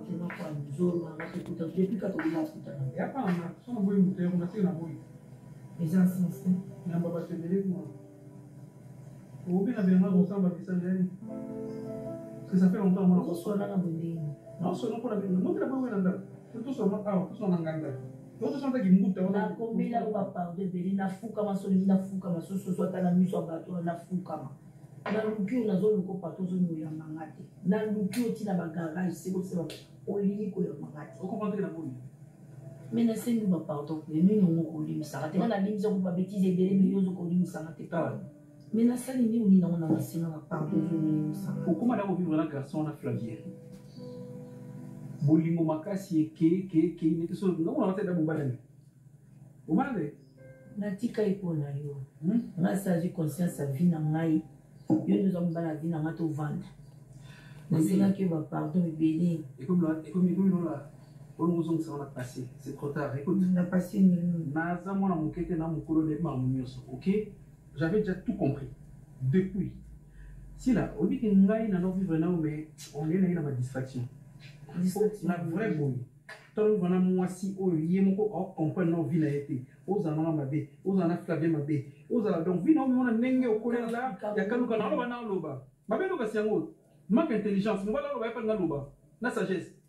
appartement kwa nzolo ngakikuta depuis quand on a kuta na ya pa na so boy muté on a tina boy les anciens na baba tebele moi obi na benga ko samba bisangani parce que ça fait longtemps on a ko sona na bondeni non so non ko na benga mo tra boy na nda tout so ma ah tout so na nganda tout so ndaki mbuta na kombela ko pardon beli na fuka masoli na fuka masoso so ta na miso bato na fuka ma na luki na zo luko pato zo nyo ya mangate na luki oti na bagarage c'est comme ça olini ko ya mangate o comprendre que na boy mais na sengi ba pardon mais nous nous ko limi sa te na limi zo ko ba bêtise beli millions zo ko limi sa te pas mais na sali ni oni na ona na senga ba pardon zo limi sa pourquoi là on vivre na garçon na Flavien bolingo makasi ke ne te so na on va te da bobala o mande na tika iko na yo na sa ji conscience sa vie na ngai yo nous avons la vie na ngato vendre mais c'est là que va pardon bébé et comme là on nous on a passé c'est trop tard écoute on a passé une na za mona mukete na mukolo de ma munyoso OK j'avais déjà tout compris depuis si là on dit que ngai na no vivre na mais on est na ma distraction la vraie bonne tant vana mwasi o yemoko o comprendre no vie na été aux anana mabe aux anana Flavien mabe aux ala donc vie no mona nenge o kolela la ya kaluka na loba na loba mabe loba siango manque intelligence ngala loba pa na loba na sagesse